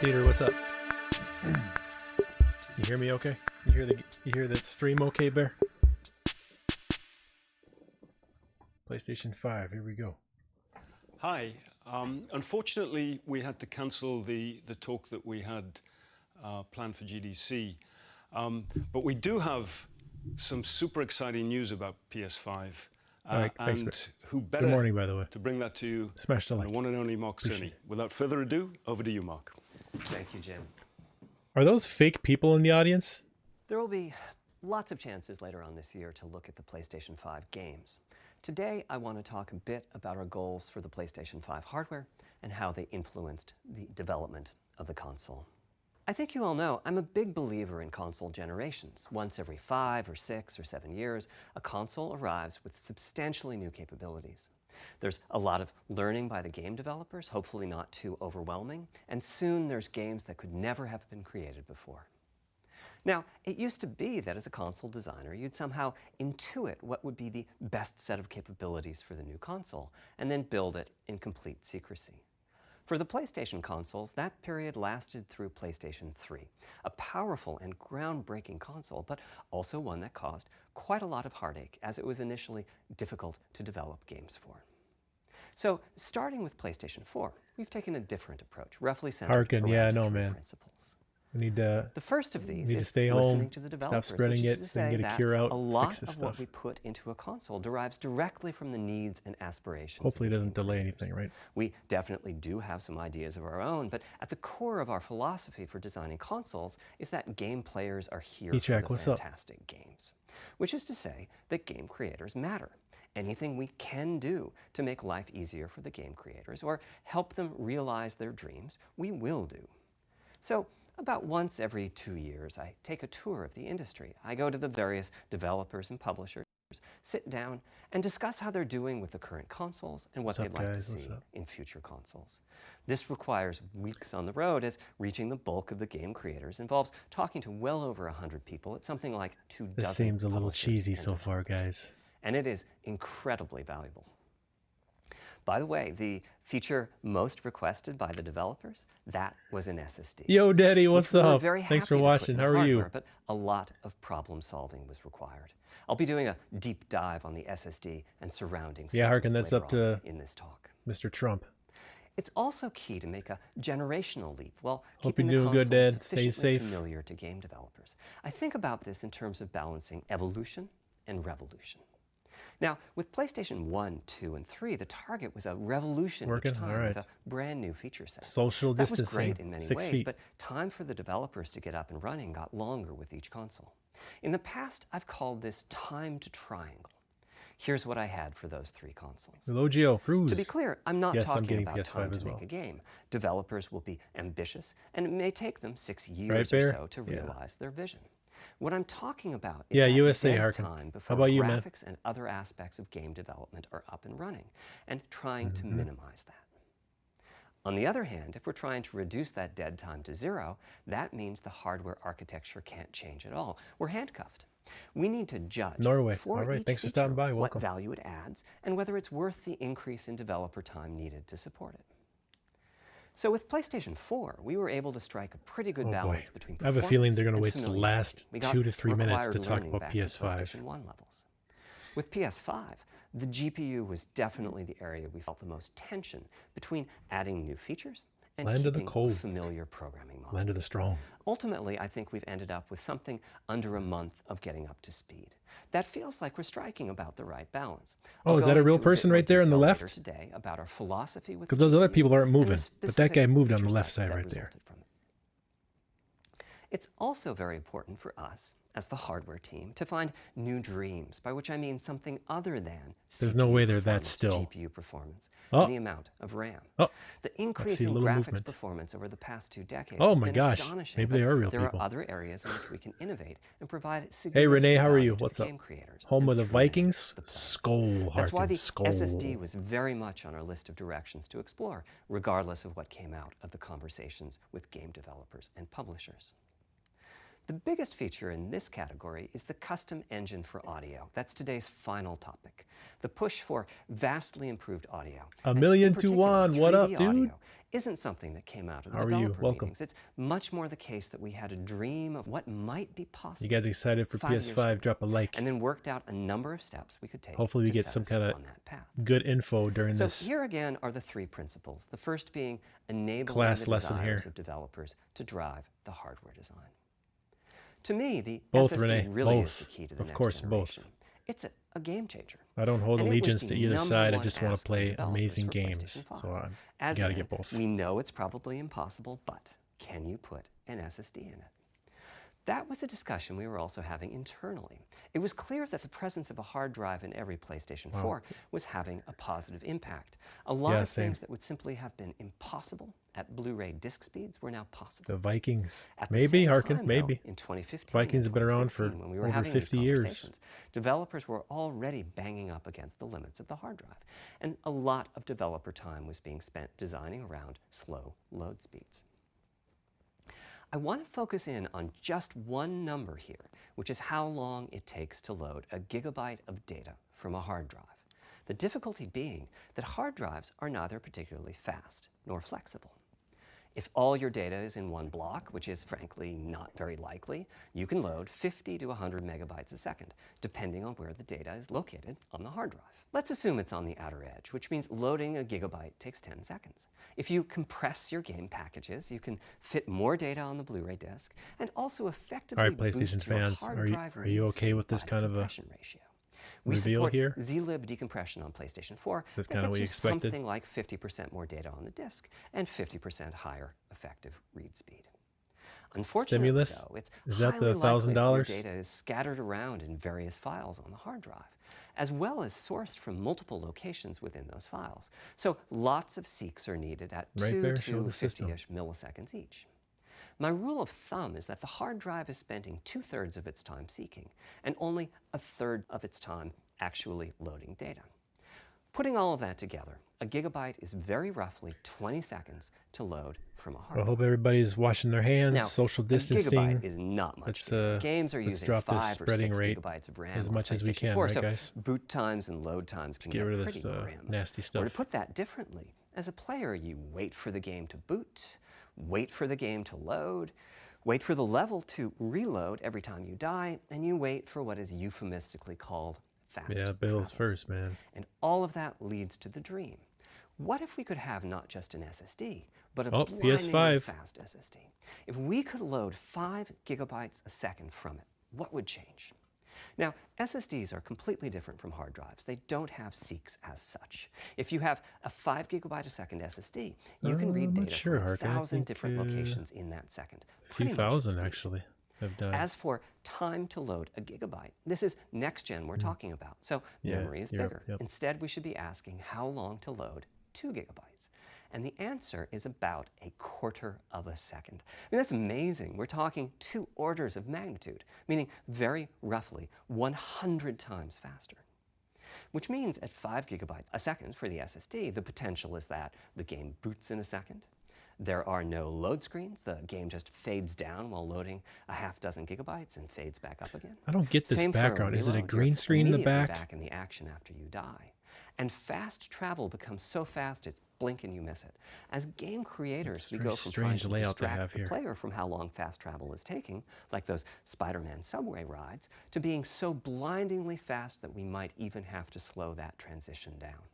Peter, what's up? You hear me okay? You hear the stream okay, Bear? PlayStation 5, here we go. Hi. Unfortunately, we had to cancel the talk that we had planned for GDC. But we do have some super exciting news about PS5. Right, thanks, and who better Good morning, by the way. to bring that to you Smash the than like. the one and only Mark Cerny. Without further ado, over to you, Mark. Thank you, Jim. Are those fake people in the audience? There will be lots of chances later on this year to look at the PlayStation 5 games. Today, I want to talk a bit about our goals for the PlayStation 5 hardware and how they influenced the development of the console. I think you all know I'm a big believer in console generations. Once every 5 or 6 or 7 years, a console arrives with substantially new capabilities. There's a lot of learning by the game developers, hopefully not too overwhelming, and soon there's games that could never have been created before. Now, it used to be that as a console designer, you'd somehow intuit what would be the best set of capabilities for the new console, and then build it in complete secrecy. For the PlayStation consoles, that period lasted through PlayStation 3, a powerful and groundbreaking console, but also one that caused quite a lot of heartache, as it was initially difficult to develop games for. So, starting with PlayStation 4, we've taken a different approach, roughly centered around three principles. We need to. The first of these is stay listening home, to the developers, stop spreading which it, is to so we say can get a that cure out, a lot fix this of stuff. what we put into a console derives directly from the needs and aspirations. Hopefully it of the doesn't game delay creators. anything, right? We definitely do have some ideas of our own, but at the core of our philosophy for designing consoles is that game players are here for the fantastic games. Which is to say that game creators matter. Anything we can do to make life easier for the game creators or help them realize their dreams, we will do. So, about once every 2 years, I take a tour of the industry. I go to the various developers and publishers, sit down, and discuss how they're doing with the current consoles and what they'd like to see in future consoles. This requires weeks on the road, as reaching the bulk of the game creators involves talking to well over 100 people at something like 2 dozen. This seems a little cheesy so far, guys. And it is incredibly valuable. By the way, the feature most requested by the developers, that was an SSD. Yo, Daddy, what's up? Thanks for watching. How are you? But a lot of problem solving was required. I'll be doing a deep dive on the SSD and surrounding systems Harkin, that's up to in this talk. Mr. Trump. It's also key to make a generational leap while Hope keeping you're the doing console good, Dad. Stay sufficiently safe. familiar to game developers. I think about this in terms of balancing evolution and revolution. Now, with PlayStation 1, 2, and 3, the target was a revolution each time with a brand new feature set. Social distancing, that was great in many 6 ways, feet. but time for the developers to get up and running got longer with each console. In the past, I've called this time to triangle. Here's what I had for those 3 consoles. Hello, Geo. Cruz. To be clear, I'm not talking about PS5 time to make a game. Developers will be ambitious, and it may take them 6 years or so to realize their vision. What I'm talking about is that USA, dead time before graphics and other aspects of game development are up and running, and trying to minimize that. On the other hand, if we're trying to reduce that dead time to 0, that means the hardware architecture can't change at all. We're handcuffed. We need to judge for each feature what value it adds and whether it's worth the increase in developer time needed to support it. So with PlayStation 4, we were able to strike a pretty good balance between performance. I have a feeling they're going to wait to the last 2 to 3 minutes to talk about PS5. PlayStation 1 levels. With PS5, the GPU was definitely the area we felt the most tension between adding new features and keeping a familiar programming model. Land of the strong. Ultimately, I think we've ended up with something under a month of getting up to speed. That feels like we're striking about the right balance. Oh, is that a real person right there on the left? Today about our philosophy with because those other people aren't moving, but that guy moved on the left side right there. It's also very important for us, as the hardware team, to find new dreams, by which I mean something other than there's no way they're that still. GPU performance and the amount of RAM. The increase in graphics performance over the past 2 decades has been astonishing. Maybe they are real there people. Are other areas in which we can innovate and provide significant Hey Renee, how are you? value What's to up? game creators Home of and the through Vikings? the planet. Skull, That's why the Skull. SSD was very much on our list of directions to explore, regardless of what came out of the conversations with game developers and publishers. The biggest feature in this category is the custom engine for audio. That's today's final topic. The push for vastly improved audio. A million to one. What up, 3D dude? audio isn't something that came out of the How are you? developer Welcome. meetings. It's much more the case that we had a dream of what might be possible. You guys excited for 5 years from PS5? Drop a like. and then worked out a number of steps we could take. Hopefully we to get set some us kind of on that path. good info during So this here again are the 3 principles. The first being enabling class the lesson desires here. of developers to drive the hardware design. To me, the Both, SSD Renee, really both. is the key to the Of next course, generation. It's a game changer. I don't hold And it was allegiance the to either number side. I one just want ask to of play developers amazing for games. PlayStation 5. So I As gotta in, get both. we know it's probably impossible, but can you put an SSD in it? That was a discussion we were also having internally. It was clear that the presence of a hard drive in every PlayStation 4 was having a positive impact. A lot of same. things that would simply have been impossible at Blu-ray disc speeds were now possible. The Vikings. At the Maybe, same Harkin, time, maybe. though, in 2015 Vikings and have been around for 2016, when we were over having 50 these years. conversations, developers were already banging up against the limits of the hard drive. And a lot of developer time was being spent designing around slow load speeds. I want to focus in on just one number here, which is how long it takes to load a gigabyte of data from a hard drive. The difficulty being that hard drives are neither particularly fast nor flexible. If all your data is in one block, which is frankly not very likely, you can load 50 to 100 megabytes a second, depending on where the data is located on the hard drive. Let's assume it's on the outer edge, which means loading a gigabyte takes 10 seconds. If you compress your game packages, you can fit more data on the Blu-ray disc and also effectively All right, PlayStation boost your fans, hard are drive you read okay speed with this by the kind of a compression ratio. We reveal support here? zlib decompression on PlayStation 4. That's that kinda gets what you you expected. something like 50% more data on the disk and 50% higher effective read speed. Unfortunately, Stimulus? though, it's Is that highly the likely that your $1,000? data is scattered around in various files on the hard drive, as well as sourced from multiple locations within those files. So lots of seeks are needed at Right 2 there, show to the system. 50-ish milliseconds each. My rule of thumb is that the hard drive is spending 2/3 of its time seeking and only 1/3 of its time actually loading data. Putting all of that together, a gigabyte is very roughly 20 seconds to load from a hard I drive. hope everybody's washing their hands, Now, social a distancing. gigabyte is not much. Let's, data. Games are let's using drop this 5 or spreading 6 rate gigabytes of RAM as on much as we PlayStation can, 4, right, so guys? boot times and load times can Get get rid of pretty this grim. nasty Or stuff. to put that differently, as a player, you wait for the game to boot, wait for the game to load, wait for the level to reload every time you die, and you wait for what is euphemistically called fast Yeah, bills travel. first, man. And all of that leads to the dream. What if we could have not just an SSD, but a Oh, blindingly PS5. fast SSD? If we could load 5 gigabytes a second from it, what would change? Now, SSDs are completely different from hard drives. They don't have seeks as such. If you have a 5 gigabyte a second SSD, you can read I'm not data sure, from Harkin. I 1,000 think, different locations in that second. A few pretty much at thousand, speed. actually, have died. As for time to load a gigabyte, this is next gen we're talking about, so Yeah, memory is yep, bigger. yep. Instead, we should be asking how long to load 2 gigabytes. And the answer is about 1/4 of a second. I mean, that's amazing. We're talking 2 orders of magnitude, meaning very roughly 100 times faster. Which means at 5 gigabytes a second for the SSD, the potential is that the game boots in a second. There are no load screens. The game just fades down while loading a half dozen gigabytes and fades back up again. I don't get this Same for a background. Is it a reload. green You're screen in the immediately back? back in the action after you die. And fast travel becomes so fast it's blink and you miss it. As game creators, It's we very go from trying strange to layout they distract have the here. player from how long fast travel is taking, like those Spider-Man subway rides, to being so blindingly fast that we might even have to slow that transition down.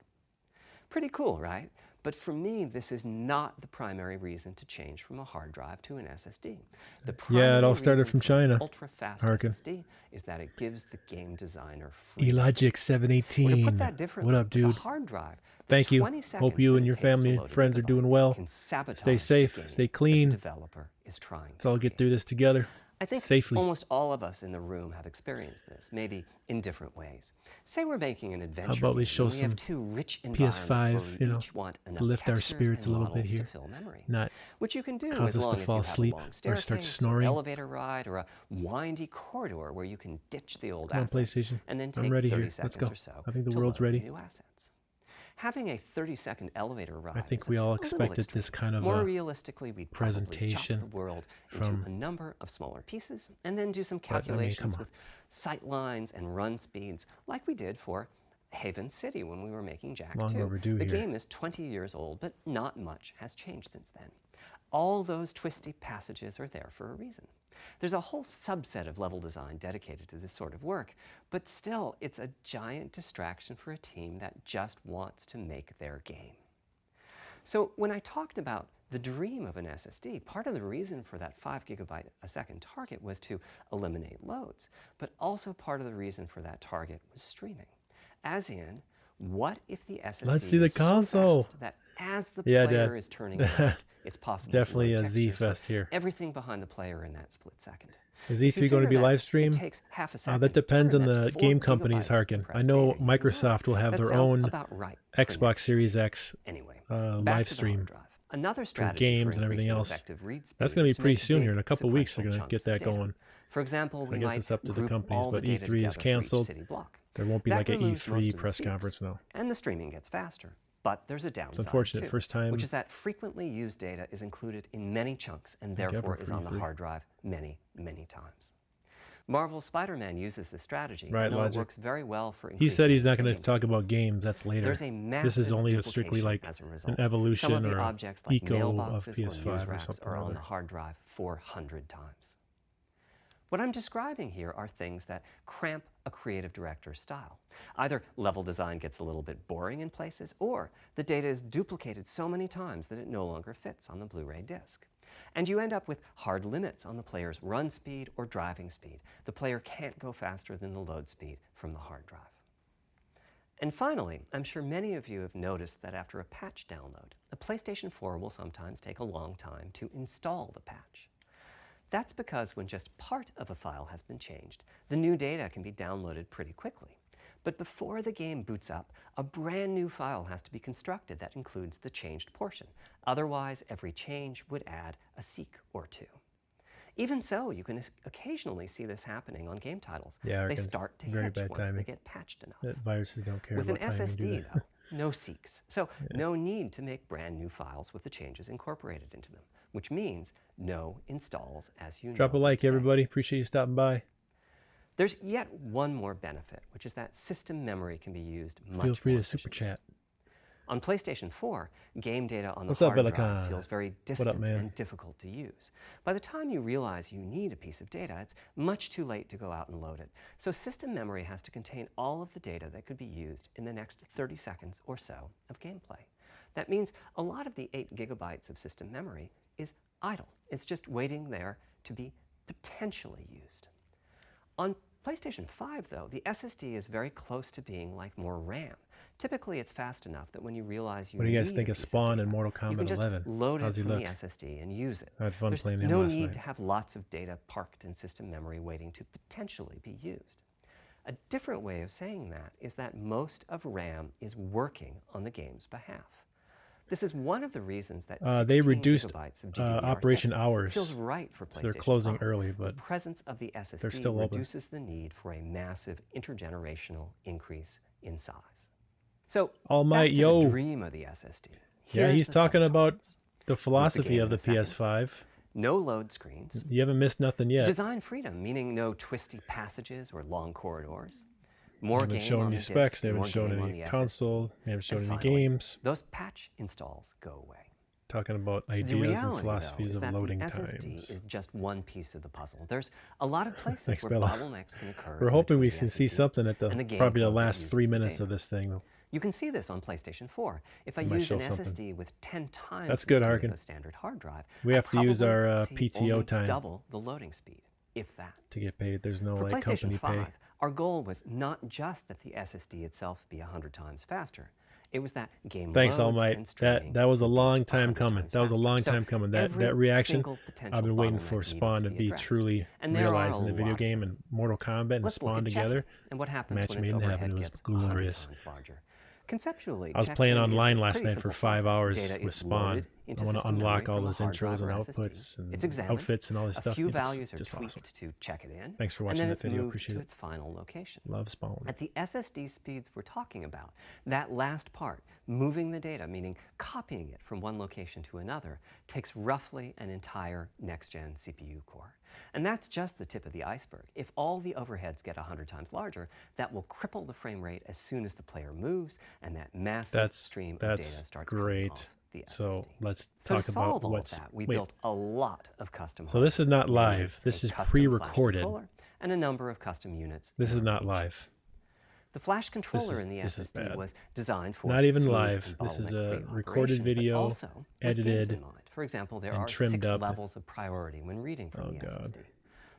Pretty cool, right? But for me, this is not the primary reason to change from a hard drive to an SSD. The Yeah, it all primary started reason from for China. Ultra-fast Harkin. SSD is that it gives the game designer freedom. Elogic Or to 718. put that differently, What up, with a dude? hard drive, the Thank you. 20 Hope seconds you that and it your takes to family, load a friends are gigabyte doing well. can sabotage Stay the safe, game stay that clean. the developer is trying Let's to all get create. through this together. I think safely. almost all of us in the room have experienced this, maybe in different ways. Say we're making an adventure about we game show and we have some 2 rich environments PS5, where we you know, each want enough to lift our textures spirits a and little bit models to here. fill memory. Not Which you can do cause as us to long as fall you have asleep a long or staircase start snoring. elevator ride or a windy corridor where you can ditch the old Come on, assets PlayStation. and then I'm take ready 30 here. Let's seconds go. or so I think the to world's load ready. new assets. Having a 30-second elevator ride I think is we all a little expected extreme. this kind of More realistically, we'd probably presentation chop the world into from- a number of smaller pieces and then do some But, I mean, calculations come on. with sight lines and run speeds like we did for Haven City when we were making Jak Long 2. overdue The here. game is 20 years old, but not much has changed since then. All those twisty passages are there for a reason. There's a whole subset of level design dedicated to this sort of work, but still, it's a giant distraction for a team that just wants to make their game. So when I talked about the dream of an SSD, part of the reason for that 5 gigabyte a second target was to eliminate loads, but also part of the reason for that target was streaming. As in, what if the SSD Let's see the is console. so fast that as the Yeah, player Dad. is turning around, it's possible Definitely to load a Z textures for fest here. everything behind the player in that split second. Is If you E3 going to figure be that live it stream? takes half a second That to depends turn, on that's the 4 game companies, gigabytes of Harkin. I compressed know data you can load. Microsoft will have That their sounds own about right for Xbox next year. Series X Anyway, live back to the stream hard drive. Another for strategy games for and everything increasing else. effective read speed That's going to is be pretty make soon here. In big a couple weeks, they're sequential going to get chunks of that data. going. For example, So we I guess might it's up to the group companies, all the but data E3 is together for each canceled. city block. There won't be That like an removes most E3 of the press seams, conference now. and the streaming gets faster. But there's a downside, It's unfortunate. too, First time. which is that frequently used data is included in many chunks and ever therefore for is on the E3. hard drive many, many times. Marvel's Spider-Man uses this strategy, Right, and though it Logic. works very well for He said he's not going to streaming talk speed, about games. That's later. there's a massive This is only strictly duplication like as a an result. evolution Some of the or a objects like eco of mailboxes or news PS5 or racks something are or on the other. hard drive 400 times. What I'm describing here are things that cramp a creative director's style. Either level design gets a little bit boring in places, or the data is duplicated so many times that it no longer fits on the Blu-ray disc. And you end up with hard limits on the player's run speed or driving speed. The player can't go faster than the load speed from the hard drive. And finally, I'm sure many of you have noticed that after a patch download, a PlayStation 4 will sometimes take a long time to install the patch. That's because when just part of a file has been changed, the new data can be downloaded pretty quickly. But before the game boots up, a brand new file has to be constructed that includes the changed portion. Otherwise, every change would add a seek or two. Even so, you can occasionally see this happening on game titles. Yeah, They it's start to very hitch bad once they timing. get patched enough. That viruses don't care With an about timing, do SSD, they? though, no seeks. So no need to make brand new files with the changes incorporated into them, which means no installs as you Drop a know like, today. everybody. Appreciate you stopping by. There's yet one more benefit, which is that system memory can be used much Feel free more to super efficiently. chat. On PlayStation 4, game data on the What's up, hard drive Belican? feels very What distant up, man? and difficult to use. By the time you realize you need a piece of data, it's much too late to go out and load it. So system memory has to contain all of the data that could be used in the next 30 seconds or so of gameplay. That means a lot of the 8 gigabytes of system memory is idle. It's just waiting there to be potentially used. On PlayStation 5, though, the SSD is very close to being like more RAM. Typically, it's fast enough that when you realize you What do you guys need think a of piece Spawn data, and Mortal you can Kombat just 11? load How's it he from look? the SSD and use it. I had fun There's playing him no last need night. to have lots of data parked in system memory waiting to potentially be used. A different way of saying that is that most of RAM is working on the game's behalf. This is one of the reasons that They 16 reduced gigabytes of GDDR6 operation hours. feels right for PlayStation So they're closing 5. early, The but presence of the SSD they're still open. reduces the need for a massive intergenerational increase in size. So All back Might, to yo. the dream of the SSD. Yeah, Here's he's the talking about subtopics. the philosophy game of in the a second. PS5. No load screens. You haven't missed nothing yet. Design freedom, meaning no twisty passages or long corridors. More They haven't game shown on any the specs. disc, They haven't more shown game on any the SSD. console. They haven't shown And any finally, games. those patch installs go away. Talking about The ideas reality, and philosophies though, is of that loading the SSD times. is just one piece of the puzzle. There's a lot of places Thanks, where Bella. bottlenecks can occur. We're in hoping we between can the see SSD something at and the the game probably the code that last uses 3 the minutes data. of this thing. You can see this on PlayStation 4. If I It might use show an something. SSD with 10 times That's the good, speed Harkin. of a standard hard drive, We I have to use probably our see PTO only time double the loading speed, if that. to get paid. There's no For like company PlayStation 5, pay. our goal was not just that the SSD itself be 100 times faster. It was that game Thanks, All loads Might. and streaming That was a would be long time 100 coming. times That was a faster. long So time coming. every That reaction, single potential I've been waiting bottleneck for needed Spawn to be addressed. truly And there are realized in a the video lot. game, and Mortal Kombat and Let's look Spawn at together. checking and what happens match when made its in heaven. overhead It was gets 100 glorious. times larger. Conceptually, I was checking playing is a online last pretty night for simple 5 process. hours Data with is Spawn. loaded into I want to system memory unlock all from a those hard drive intros and or SSD. outputs and It's examined. outfits and all this A stuff. few It looks values are just tweaked awesome. to check it in. Thanks for and watching then that it's video. moved Appreciate to it. its final location. Love Spawn. At the SSD speeds we're talking about, that last part, moving the data, meaning copying it from one location to another, takes roughly an entire next-gen CPU core. And that's just the tip of the iceberg. If all the overheads get 100 times larger, that will cripple the frame rate as soon as the player moves, and that massive stream of data starts coming off the SSD. So let's So talk to solve about all what's... of that, we built a lot of custom So this is not live. This is pre-recorded. And a number of custom units. This is not live. The flash controller in the SSD was designed for not even smooth live. and This is a bottleneck-free recorded operation, video, but also with edited, games in mind. For example, there are 6 up. levels of priority when reading from the SSD. God.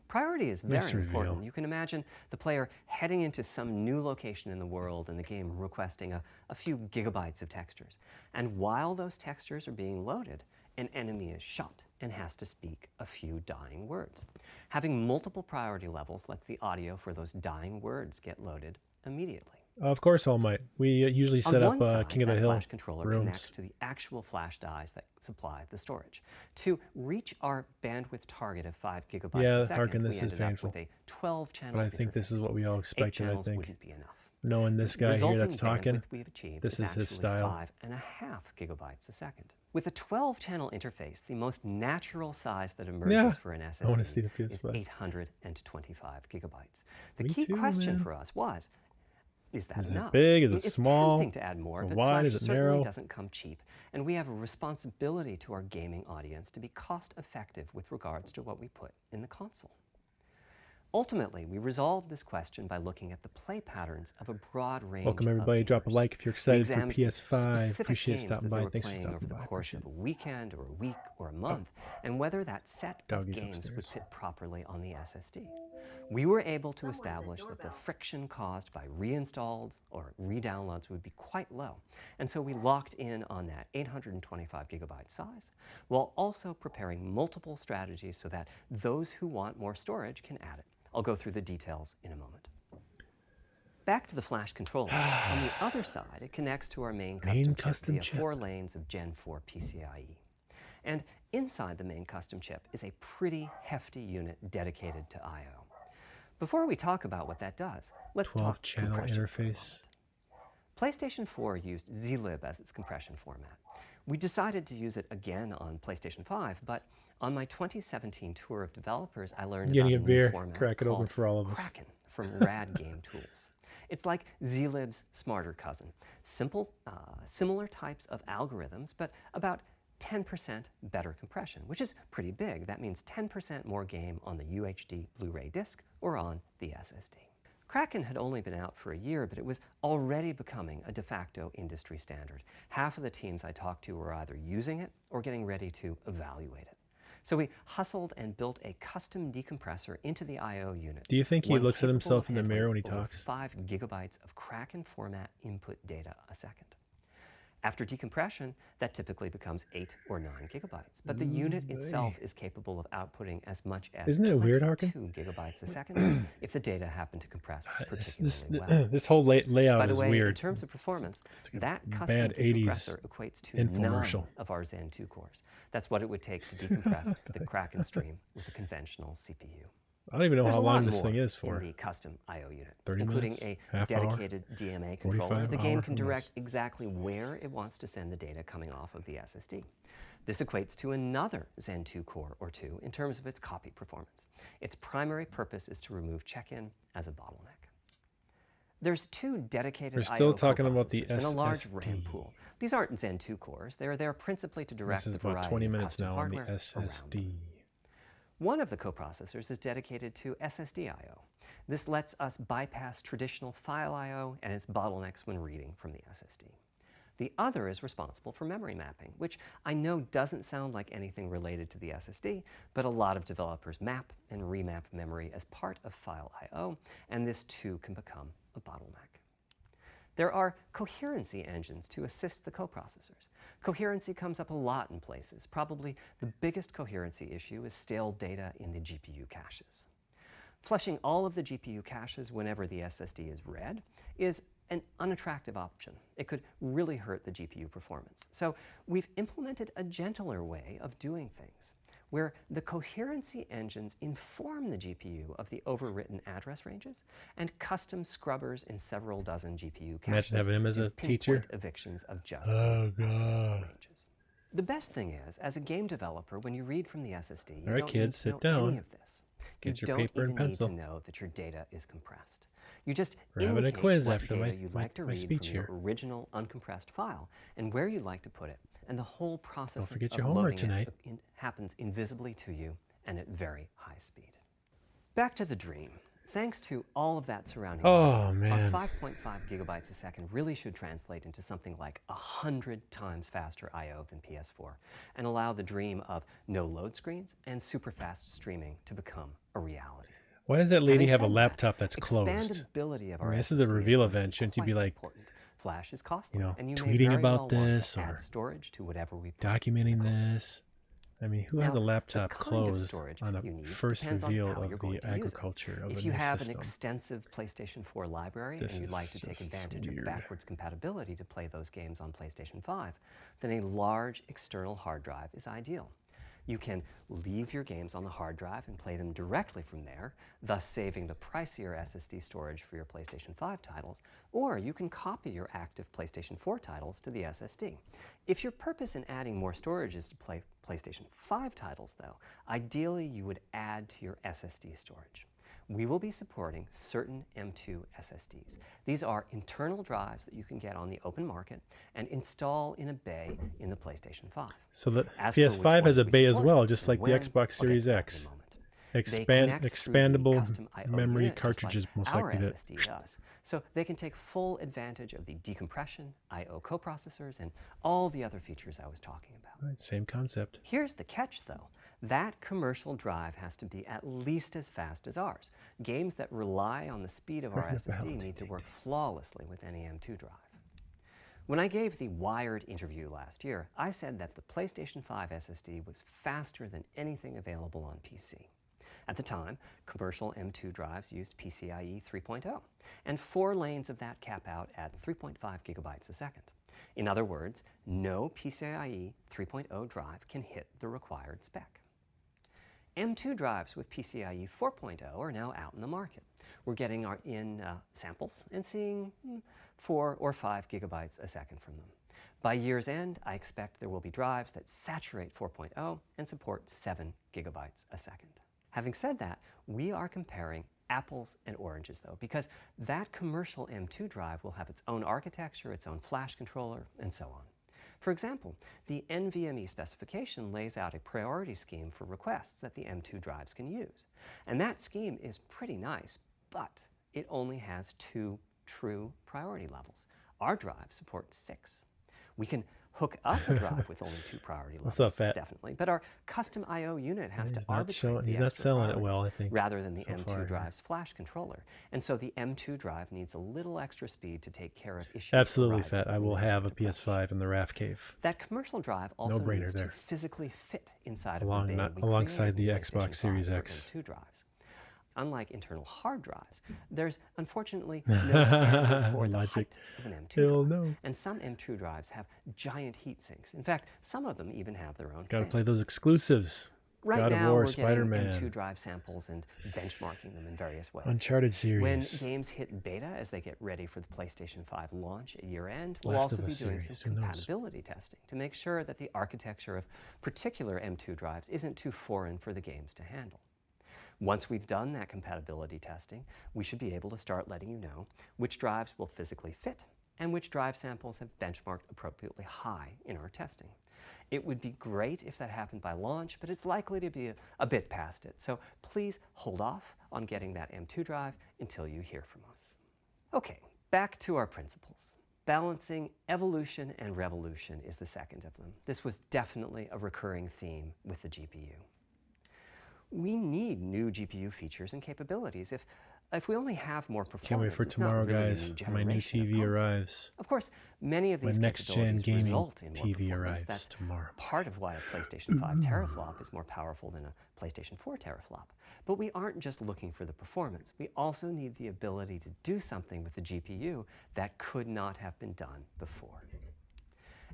Priority is very important. You can imagine the player heading into some new location in the world and the game requesting a few gigabytes of textures. And while those textures are being loaded, an enemy is shot and has to speak a few dying words. Having multiple priority levels lets the audio for those dying words get loaded immediately. Of course, All Might. We usually set up King of the Hill flash controller connects to the actual flash dies that supply the storage. To reach our bandwidth target of 5 gigabytes a second, we ended up with a 12-channel But I think this is what we all expected. 8 channels wouldn't be enough. Knowing this guy here that's talking, we've achieved this is his style. 5.5 gigabytes a second. With a 12-channel interface, the most natural size that emerges for an SSD is 825 gigabytes. The key question for us was, is that enough? Big? Is it small? It's tempting to add more, is it but wide? Flash Is it certainly narrow? doesn't come cheap, and we have a responsibility to our gaming audience to be cost-effective with regards to what we put in the console. Ultimately, we resolved this question by looking at the play patterns of a broad range Welcome everybody. of Drop a like if you're excited for PS5. Appreciate stopping by. Thanks for over stopping the by. course of a weekend or a week or a month, and whether that set of games would fit properly on the SSD. We were able to establish that the friction caused by reinstalls or redownloads would be quite low, and so we locked in on that 825 gigabyte size, while also preparing multiple strategies so that those who want more storage can add it. I'll go through the details in a moment. Back to the flash controller. On the other side, it connects to our main custom chip via 4 lanes of Gen 4 PCIe. And inside the main custom chip is a pretty hefty unit dedicated to I/O. Before we talk about what that does, let's talk compression interface. PlayStation 4 used zlib as its compression format. We decided to use it again on PlayStation 5, but on my 2017 tour of developers, I learned about a new format called Kraken from Rad Game Tools. It's like zlib's smarter cousin. Similar types of algorithms, but about 10% better compression, which is pretty big. That means 10% more game on the UHD Blu-ray disc or on the SSD. Kraken had only been out for a year, but it was already becoming a de facto industry standard. Half of the teams I talked to were either using it or getting ready to evaluate it. So we hustled and built a custom decompressor into the I/O unit. Do you think he looks at himself in the mirror when he talks? 5 gigabytes of Kraken format input data a second. After decompression, that typically becomes 8 or 9 gigabytes, but the unit itself is capable of outputting as much as 22 gigabytes a second if the data happen to compress particularly well. This whole layout By the is way, weird. in terms of performance, that custom bad 80s decompressor equates to none of our Zen 2 cores. That's what it would take to decompress the Kraken stream with a conventional CPU. I don't even know how long this thing is for. In the custom I/O unit, 30 including minutes, a dedicated DMA controller. The game can direct exactly where it wants to send the data coming off of the SSD. This equates to another Zen 2 core or 2 in terms of its copy performance. Its primary purpose is to remove check-in as a bottleneck. There's 2 dedicated I/O coprocessors and a large RAM pool. These aren't Zen 2 cores. They're there principally to direct the variety of 20 minutes custom now on the hardware SSD. One of the coprocessors is dedicated to SSD I/O. This lets us bypass traditional file I/O and its bottlenecks when reading from the SSD. The other is responsible for memory mapping, which I know doesn't sound like anything related to the SSD, but a lot of developers map and remap memory as part of file I/O, and this too can become a bottleneck. There are coherency engines to assist the coprocessors. Coherency comes up a lot in places. Probably the biggest coherency issue is stale data in the GPU caches. Flushing all of the GPU caches whenever the SSD is read is an unattractive option. It could really hurt the GPU performance. So we've implemented a gentler way of doing things, where the coherency engines inform the GPU of the overwritten address ranges, and custom scrubbers in several dozen GPU caches Imagine having him as a teacher. evictions of just Oh, these address God. ranges. The best thing is, as a game developer, when you read from the SSD, you All right, don't kids, need to know sit down. any of this. Get You your don't paper and even pencil. need to know that your data is compressed. You just We're having a indicate quiz what after data my- you'd my- like to my read speech from your here. original uncompressed file and where you'd like to put it. And the whole process Don't forget of your homework loading tonight. it happens invisibly to you and at very high speed. Back to the dream. Thanks to all of that surrounding Oh, data, man. our 5.5 gigabytes a second really should translate into something like 100 times faster I/O than PS4 and allow the dream of no load screens and super fast streaming to become a reality. Why does that lady Having have a said that, laptop that's closed? Expandability of I our mean, this is a SSD reveal going to be event. Shouldn't you be quite like, important. Flash is costly, you know, and you may tweeting very about well want this to or add storage to whatever we put documenting in the console. this? I mean, who has Now, a laptop the kind of closed storage on you a need first depends on reveal how of you're going the to use it. agriculture of If a you new have system? an extensive PlayStation 4 library This and you'd is like to take just advantage of the weird. backwards compatibility to play those games on PlayStation 5, then a large external hard drive is ideal. You can leave your games on the hard drive and play them directly from there, thus saving the pricier SSD storage for your PlayStation 5 titles, or you can copy your active PlayStation 4 titles to the SSD. If your purpose in adding more storage is to play PlayStation 5 titles, though, ideally you would add to your SSD storage. We will be supporting certain M2 SSDs. These are internal drives that you can get on the open market and install in a bay in the PlayStation 5. So the As for which PS5 has a ones we bay as support well, just and like the when, Xbox I'll get Series to that in a X. moment. They connect through the Expandable custom I/O memory unit, just like cartridges, most our likely that. SSD does. So they can take full advantage of the decompression, I/O coprocessors, and all the other features I was talking about. Right, same concept. Here's the catch, though. That commercial drive has to be at least as fast as ours. Games that rely on the speed of our Right SSD about need to it. work flawlessly with any M2 drive. When I gave the Wired interview last year, I said that the PlayStation 5 SSD was faster than anything available on PC. At the time, commercial M2 drives used PCIe 3.0, and 4 lanes of that cap out at 3.5 gigabytes a second. In other words, no PCIe 3.0 drive can hit the required spec. M2 drives with PCIe 4.0 are now out in the market. We're getting our samples and seeing 4 or 5 gigabytes a second from them. By year's end, I expect there will be drives that saturate 4.0 and support 7 gigabytes a second. Having said that, we are comparing apples and oranges, though, because that commercial M2 drive will have its own architecture, its own flash controller, and so on. For example, the NVMe specification lays out a priority scheme for requests that the M2 drives can use. And that scheme is pretty nice, but it only has 2 true priority levels. Our drive supports 6. We can hook up a drive with only 2 priority levels, What's up, Pat? definitely, but our custom I/O unit has to He's not arbitrate the he's not extra selling it priorities well, I think, rather than the so M2 far, yeah. drive's flash controller. And so the M2 drive needs a little extra speed to take care of issues Absolutely, arising Fat. I from the will have a different approach. PS5 in the Rafcave. That commercial drive also No-brainer needs to there. physically fit inside Along- of the bay not we alongside created in the PlayStation Xbox Series 5 for X. M2 drives. Unlike internal hard drives, there's unfortunately no standard for the Logic. height of an M2 Hell drive. no. And some M2 drives have giant heat sinks. In fact, some of them even have their own Gotta fans. play those exclusives. Right God of now, War, we're getting Spider-Man. M2 drive samples and benchmarking them in various ways. Uncharted When series. games hit beta as they get ready for the PlayStation 5 launch at year end, we'll Last also of be Us doing series, some who knows? compatibility testing to make sure that the architecture of particular M2 drives isn't too foreign for the games to handle. Once we've done that compatibility testing, we should be able to start letting you know which drives will physically fit and which drive samples have benchmarked appropriately high in our testing. It would be great if that happened by launch, but it's likely to be a bit past it. So please hold off on getting that M2 drive until you hear from us. Okay, back to our principles. Balancing evolution and revolution is the second of them. This was definitely a recurring theme with the GPU. We need new GPU features and capabilities if if we only have more performance, Can't wait for it's not tomorrow, really a guys. new My new generation of TV console. arrives. Of course, many of My these next-gen capabilities gaming result in more TV performance. arrives That's tomorrow. part of why a PlayStation 5 teraflop is more powerful than a PlayStation 4 teraflop. But we aren't just looking for the performance. We also need the ability to do something with the GPU that could not have been done before.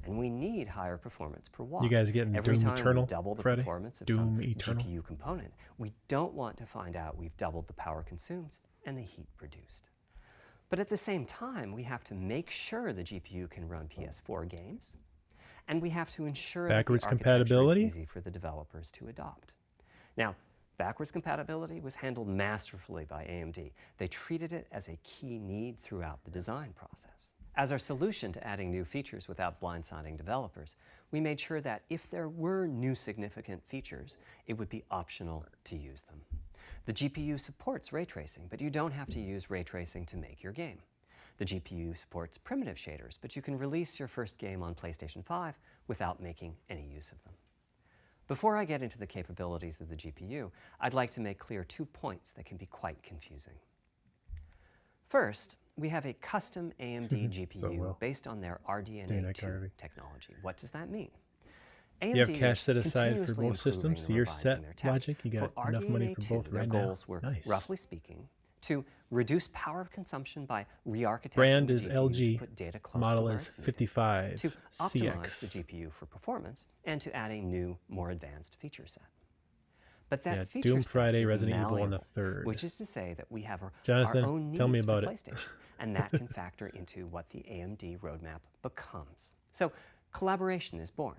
And we need higher performance per watt. You guys getting Every Doom time Eternal, we double the Friday? performance of Doom some Eternal? GPU component, we don't want to find out we've doubled the power consumed and the heat produced. But at the same time, we have to make sure the GPU can run PS4 games, and we have to ensure Backwards that the architecture compatibility? is easy for the developers to adopt. Now, backwards compatibility was handled masterfully by AMD. They treated it as a key need throughout the design process. As our solution to adding new features without blindsiding developers, we made sure that if there were new significant features, it would be optional to use them. The GPU supports ray tracing, but you don't have to use ray tracing to make your game. The GPU supports primitive shaders, but you can release your first game on PlayStation 5 without making any use of them. Before I get into the capabilities of the GPU, I'd like to make clear 2 points that can be quite confusing. First, we have a custom AMD GPU based on their RDNA 2 technology. What does that mean? AMD You have cash set is aside for continuously both systems, improving so and you're revising set their tech. logic. You got For enough money RDNA for 2, both their right now. goals were, Nice. roughly speaking, to reduce power consumption by re-architecting Brand the is GPU LG. to put data close Model to where is it's needed, 55 to optimize CX. the GPU for performance, and to add a new, more advanced feature set. But that Yeah, feature Doom set Friday, is Resident Evil on the malleable, 3rd. which is to say that we have our Jonathan, own needs tell me for about it. PlayStation, and that can factor into what the AMD roadmap becomes. So collaboration is born.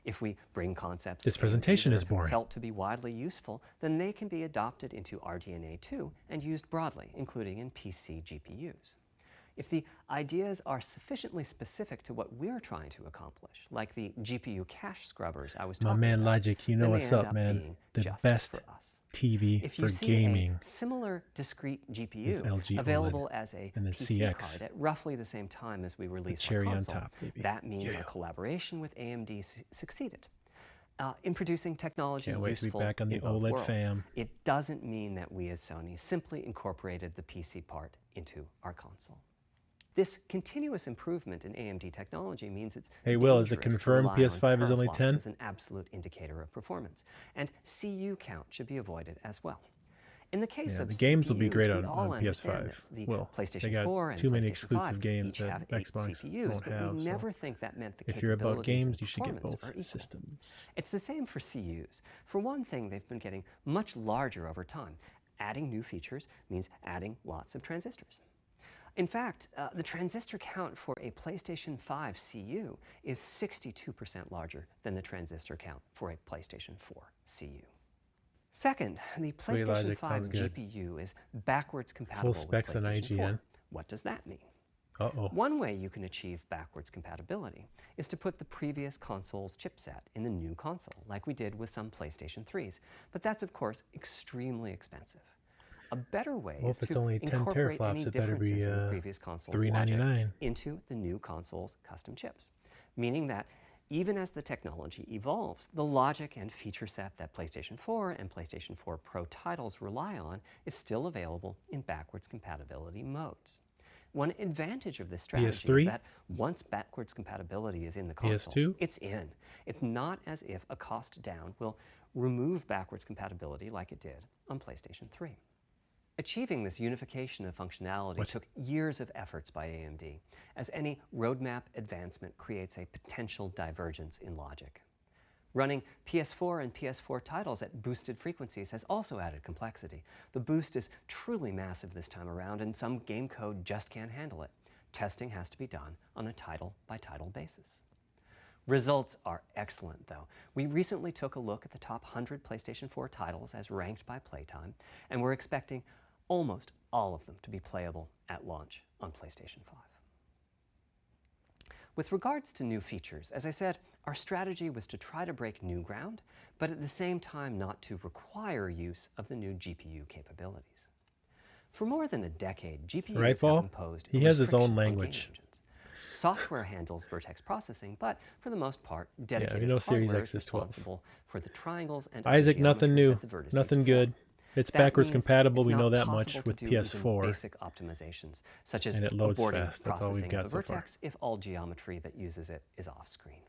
If we bring concepts This to AMD presentation that is are boring. felt to be widely useful, then they can be adopted into RDNA 2 and used broadly, including in PC GPUs. If the ideas are sufficiently specific to what we're trying to accomplish, like the GPU cache scrubbers I was My talking man about, Logic, you know then they what's end up, up man. being The just best for us. TV If for you see gaming a similar discrete is GPU LG available OLED, as a and then PC CX, card at roughly the same time as we release our cherry on console, top, baby. that means Yeah. our collaboration with AMD succeeded. In producing technology Can't wait to be useful back on the in both OLED worlds. fam. It doesn't mean that we as Sony simply incorporated the PC part into our console. This continuous improvement in AMD technology means it's Hey, Will, is it dangerous to confirmed rely on PS5 is only teraflops 10? as an absolute indicator of performance, and CU count should be avoided as well. In the case Yeah, of the games CPUs, will be great we on all understand PS5. this. The Well, PlayStation they got 4 and too many PlayStation exclusive 5 games each that have 8 Xbox CPUs, won't but have, we so never think that meant the if you're about capabilities and games, you should get performance both are equal. systems. It's the same for CUs. For one thing, they've been getting much larger over time. Adding new features means adding lots of transistors. In fact, the transistor count for a PlayStation 5 CU is 62% larger than the transistor count for a PlayStation 4 CU. Second, the Sweet PlayStation logic, 5 sounds good. GPU is backwards compatible with specs on PlayStation 4. IGN. What does that mean? Uh-oh. One way you can achieve backwards compatibility is to put the previous console's chipset in the new console, like we did with some PlayStation 3s. But that's, of course, extremely expensive. A better way Well, is if it's to only 10 incorporate teraflops, any it better differences be in the previous console's $399. logic into the new console's custom chips, meaning that even as the technology evolves, the logic and feature set that PlayStation 4 and PlayStation 4 Pro titles rely on is still available in backwards compatibility modes. One advantage of this strategy PS3? is that once backwards compatibility is in the console, PS2? it's in. It's not as if a cost down will remove backwards compatibility like it did on PlayStation 3. Achieving this unification of functionality took years of efforts by AMD, as any roadmap advancement creates a potential divergence in logic. Running PS4 and PS4 titles at boosted frequencies has also added complexity. The boost is truly massive this time around, and some game code just can't handle it. Testing has to be done on a title-by-title basis. Results are excellent, though. We recently took a look at the top 100 PlayStation 4 titles as ranked by playtime, and we're expecting almost all of them to be playable at launch on PlayStation 5. With regards to new features, as I said, our strategy was to try to break new ground, but at the same time not to require use of the new GPU capabilities. For more than a decade, GPUs have imposed He has his own restriction on game language. engines. Software handles vertex processing, but for the most part, we dedicated know Series hardware X is is 12. responsible for the triangles and Isaac, other nothing geometry new. that the vertices Nothing form. good. It's That backwards means compatible. it's We not know that possible much to with do even PS4. basic optimizations, such as And it loads aborting fast. That's all we've processing got of the so far. vertex if all geometry that uses it is off-screen.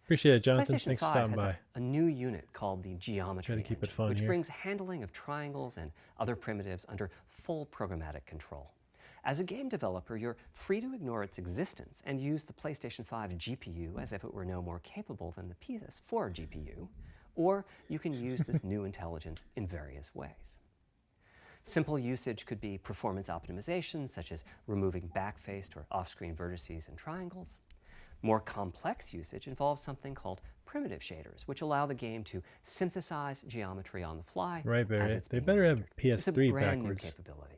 Appreciate it, Jonathan. PlayStation Thanks for 5 stopping has by. a new unit called the Geometry Try to keep it Engine, fun which here. brings handling of triangles and other primitives under full programmatic control. As a game developer, you're free to ignore its existence and use the PlayStation 5 GPU as if it were no more capable than the PS4 GPU, or you can use this new intelligence in various ways. Simple usage could be performance optimization, such as removing backfaced or off-screen vertices and triangles. More complex usage involves something called primitive shaders, which allow the game to synthesize geometry on the fly. Right, Barry. As it's They being better have rendered. It's a PS3 brand backwards. new capability.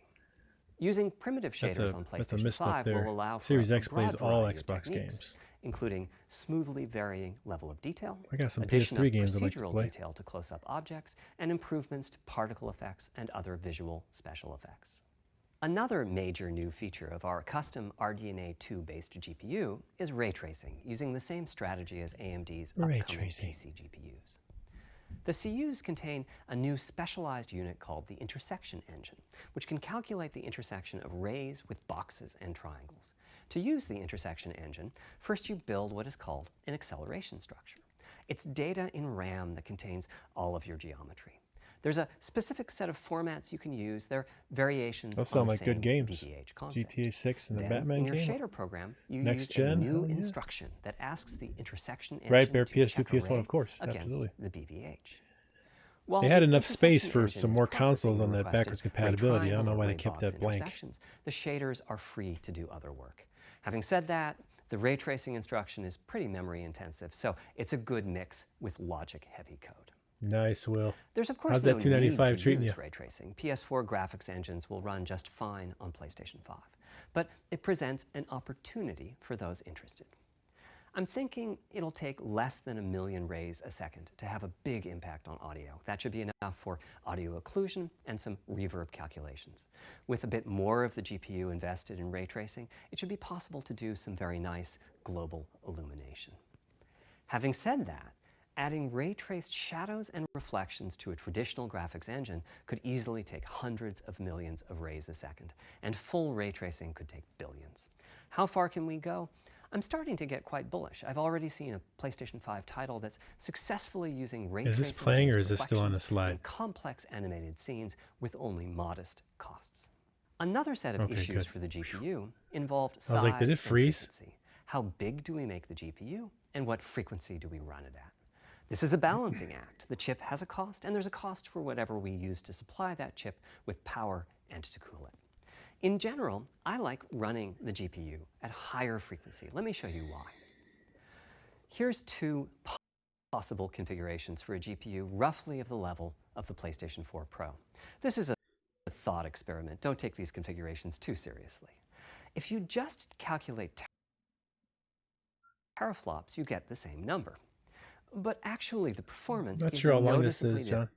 Using primitive shaders on That's a PlayStation misstep 5 there. will allow for Series a X plays broad all variety of Xbox techniques, games. including smoothly varying level of detail, I got some addition PS3 of games I'd like to procedural play. detail to close-up objects, and improvements to particle effects and other visual special effects. Another major new feature of our custom RDNA 2-based GPU is ray tracing, using the same strategy as AMD's Ray upcoming tracing. PC GPUs. The CUs contain a new specialized unit called the intersection engine, which can calculate the intersection of rays with boxes and triangles. To use the intersection engine, first you build what is called an acceleration structure. It's data in RAM that contains all of your geometry. There's a specific set of formats you can use. They're variations Those on sound the like same good games. BVH concept. GTA 6 and the Then, Batman in your game. shader program, you Next use gen? a new Hell yeah. instruction that asks the intersection engine Right, Bear, to PS2, check a PS1, ray of course. against Absolutely. the BVH. While They had the enough space intersection for engine some is more processing consoles the on that requested backwards ray compatibility. I don't know triangle why or they ray kept box that blank. intersections. The shaders are free to do other work. Having said that, the ray tracing instruction is pretty memory intensive, so it's a good mix with logic-heavy code. Nice, Will. There's of course How's no that 295 need to treating use you? ray tracing. PS4 graphics engines will run just fine on PlayStation 5, but it presents an opportunity for those interested. I'm thinking it'll take less than 1 million rays a second to have a big impact on audio. That should be enough for audio occlusion and some reverb calculations. With a bit more of the GPU invested in ray tracing, it should be possible to do some very nice global illumination. Having said that, adding ray-traced shadows and reflections to a traditional graphics engine could easily take hundreds of millions of rays a second, and full ray tracing could take billions. How far can we go? I'm starting to get quite bullish. I've already seen a PlayStation 5 title that's successfully using ray tracing. Is this playing or against is this still on the reflections slide? in complex animated scenes with only modest costs. Another set of Okay, issues good. for the GPU involved I was like, did size it freeze? and frequency. How big do we make the GPU, and what frequency do we run it at? This is a balancing act. The chip has a cost, and there's a cost for whatever we use to supply that chip with power and to cool it. In general, I like running the GPU at higher frequency. Let me show you why. Here's two possible configurations for a GPU roughly of the level of the PlayStation 4 Pro. This is a thought experiment. Don't take these configurations too seriously. If you just calculate teraflops, you get the same number. But actually, the performance Not is sure how long this noticeably is, John.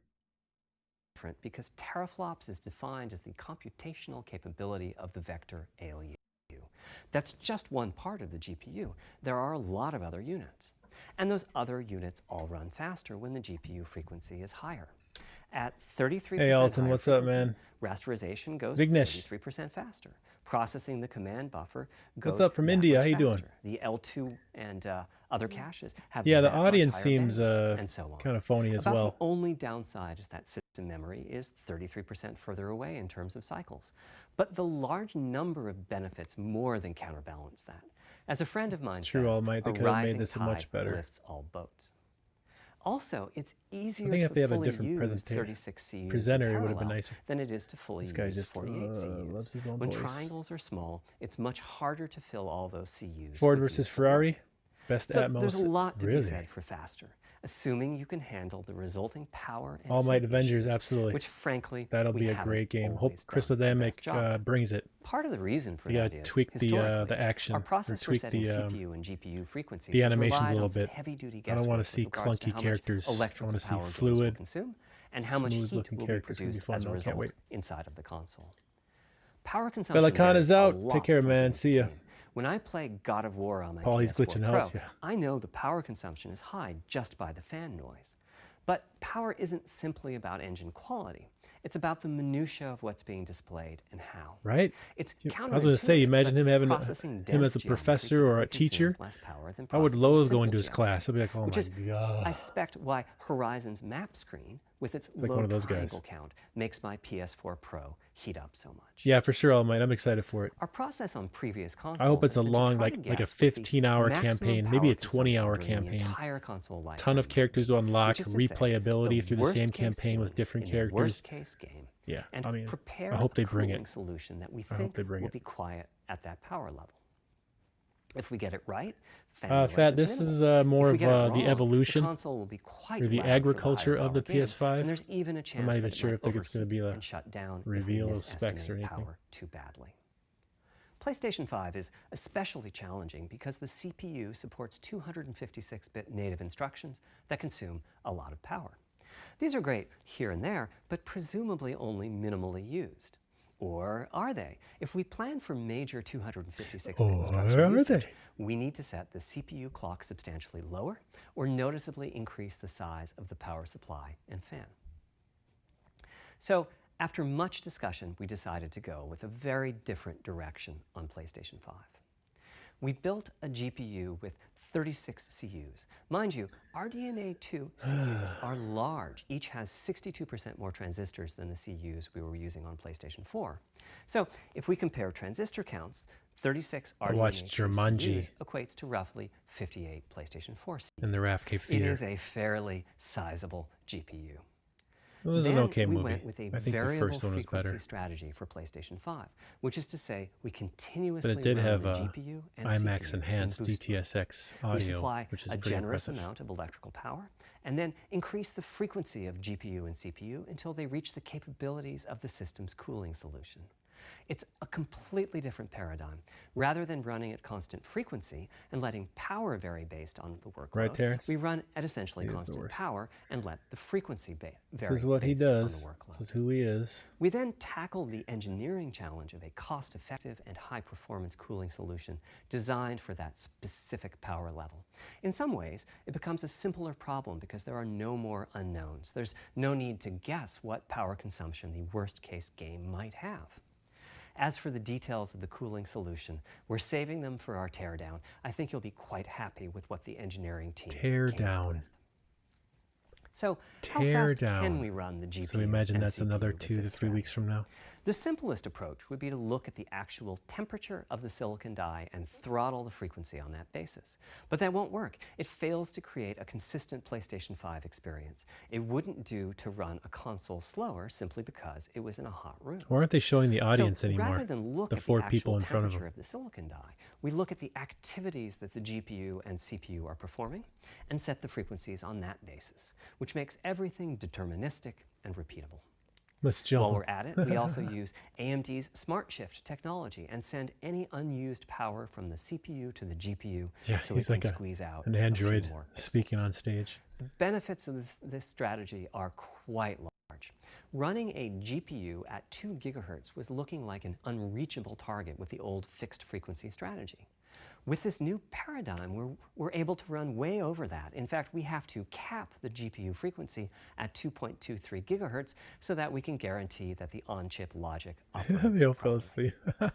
different because teraflops is defined as the computational capability of the vector ALU. That's just one part of the GPU. There are a lot of other units. And those other units all run faster when the GPU frequency is higher. At 33% Hey, Alton, higher what's up, frequency, man? rasterization goes Vignesh. 33% faster. Processing the command buffer goes What's up from that India? much How you doing? faster. The L2 and other caches have Yeah, the that much audience higher seems bandwidth, and so on. kind of phony as About well. the only downside is that system memory is 33% further away in terms of cycles. But the large number of benefits more than counterbalance that. As a friend of mine true, says, All Might. They a could have made rising this tide much better. lifts all boats. Also, it's easier think if they to have a fully different use 36 CUs presenter, in it would have been parallel nicer. than it is to fully This guy use just 48 CUs. loves his own When voice. triangles are small, it's much harder to fill all those CUs. Ford with versus useful work. Ferrari? Best So Atmos. there's a lot to be Really? said for faster, assuming you can handle the resulting power and All Might heat Avengers, issues, absolutely. which frankly That'll we be a haven't great game. always Hope done Crystal the best Dynamic job at. brings it. Part of the reason for You that gotta is tweak historically, the action, our or process for tweak setting the CPU and GPU frequencies the has animations a relied little on some bit. heavy-duty I don't want to guesswork see with regards to clunky how much characters. I electrical want to see power games will fluid, consume and how much heat smooth-looking will be characters. It's gonna be produced fun, as a though. Can't result wait. inside of the console. Power consumption Bellicon varies is a out. lot Take care, from man. game to See ya. game. When I play God of War on my Paul, he's PS4 glitching Pro, out. Yeah. I know the power consumption is high just by the fan noise. But power isn't simply about engine quality. It's about the minutia of what's being displayed and how. Right? It's I was going to say, imagine him having processing him as a dense professor geometry or a typically teacher. consumes less power than I would processing loathe simple going to his geometry, class. I'd be like, oh which my is, God. I suspect, why Horizon's map screen, with its like low one of those triangle guys. count, makes my PS4 Pro heat up so much. Yeah, for sure, All Might. I'm excited for it. Our process on previous consoles I hope it's has a been to long, try to like a guess what the 15-hour maximum campaign, maybe power a consumption 20-hour during the campaign. entire console lifetime Ton of characters to unlock, which is to say, replayability the through the same worst-case campaign with scene different in the characters. worst-case game, Yeah, and I mean, prepare I hope they a bring cooling it. solution that we I hope think they bring will it. be quiet at that power level. If we get it right, Fat, this is more of the evolution, the console will be quite or the loud for the agriculture higher of the power game, PS5. and there's even a chance I'm not even that it sure might if it's going to be overheat a and shut down reveal if we of specs or misestimate anything. power too badly. PlayStation 5 is especially challenging because the CPU supports 256-bit native instructions that consume a lot of power. These are great here and there, but presumably only minimally used. Or are they? If we plan for major 256-bit instruction usage, we need to set the CPU clock substantially lower or noticeably increase the size of the power supply and fan. So, after much discussion, we decided to go with a very different direction on PlayStation 5. We built a GPU with 36 CUs. Mind you, RDNA 2 CUs are large. Each has 62% more transistors than the CUs we were using on PlayStation 4. So if we compare transistor counts, 36 RDNA 2 CUs equates to roughly 58 PlayStation 4 CUs. In the Rafcave theater. It is a fairly sizable GPU. It was an okay movie. We went with a I think the variable first one was frequency better. strategy for PlayStation 5, which is to say we continuously But it did run have the GPU and IMAX CPU enhanced in boost mode. DTSX We audio, supply which is a pretty generous impressive. amount of electrical power and then increase the frequency of GPU and CPU until they reach the capabilities of the system's cooling solution. It's a completely different paradigm. Rather than running at constant frequency and letting power vary based on the workload, Right, Terrence? we run at essentially He is the constant worst. power and let the frequency vary This is what he based on does. the workload. This is who he is. We then tackled the engineering challenge of a cost-effective and high-performance cooling solution designed for that specific power level. In some ways, it becomes a simpler problem because there are no more unknowns. There's no need to guess what power consumption the worst-case game might have. As for the details of the cooling solution, we're saving them for our teardown. I think you'll be quite happy with what the engineering team came up with. So how fast can we run the GPU So imagine and that's CPU another with 2 to this 3 weeks strategy? from now. The simplest approach would be to look at the actual temperature of the silicon die and throttle the frequency on that basis. But that won't work. It fails to create a consistent PlayStation 5 experience. It wouldn't do to run a console slower simply because it was in a hot room. Why aren't they showing the audience anymore? Rather than look the at 4 the people actual in front of temperature them. of the silicon die, we look at the activities that the GPU and CPU are performing and set the frequencies on that basis, which makes everything deterministic and repeatable. Let's jump. While we're at it, we also use AMD's Smart Shift technology and send any unused power from the CPU to the GPU so we can squeeze out an android a few more pixels. speaking on stage. The benefits of this strategy are quite large. Running a GPU at 2 gigahertz was looking like an unreachable target with the old fixed frequency strategy. With this new paradigm, we're able to run way over that. In fact, we have to cap the GPU frequency at 2.23 gigahertz so that we can guarantee that the on-chip logic operates They all fell properly. asleep.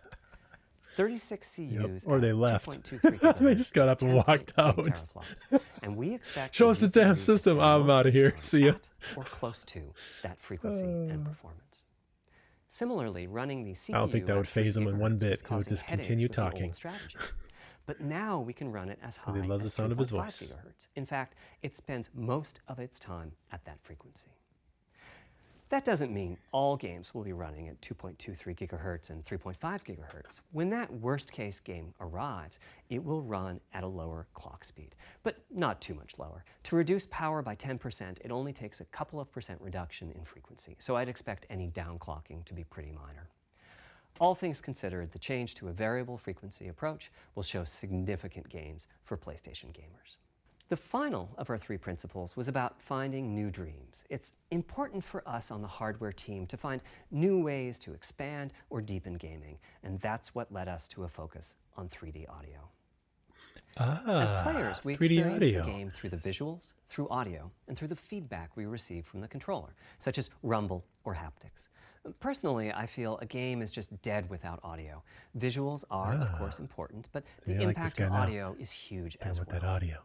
36 CUs Or they at left. 2.23 gigahertz They just got up and is walked 10.3 out. teraflops. And we expect Show us the damn GPU to system. spend I'm most out of its here. time See ya. at or close to that frequency and performance. Similarly, running the CPU I don't think that would at 3 phase him in one gigahertz bit. was He would causing just headaches continue with the old talking. strategy. But now we can run it as high He loves the as sound of his 3.5 voice. gigahertz. In fact, it spends most of its time at that frequency. That doesn't mean all games will be running at 2.23 gigahertz and 3.5 gigahertz. When that worst-case game arrives, it will run at a lower clock speed, but not too much lower. To reduce power by 10%, it only takes a couple of % reduction in frequency, so I'd expect any downclocking to be pretty minor. All things considered, the change to a variable frequency approach will show significant gains for PlayStation gamers. The final of our 3 principles was about finding new dreams. It's important for us on the hardware team to find new ways to expand or deepen gaming, and that's what led us to a focus on 3D audio. As players, we 3D experience audio. the game through the visuals, through audio, and through the feedback we receive from the controller, such as rumble or haptics. Personally, I feel a game is just dead without audio. Visuals are, of course, important, but the I like this impact guy of now. audio is huge as With well. that audio.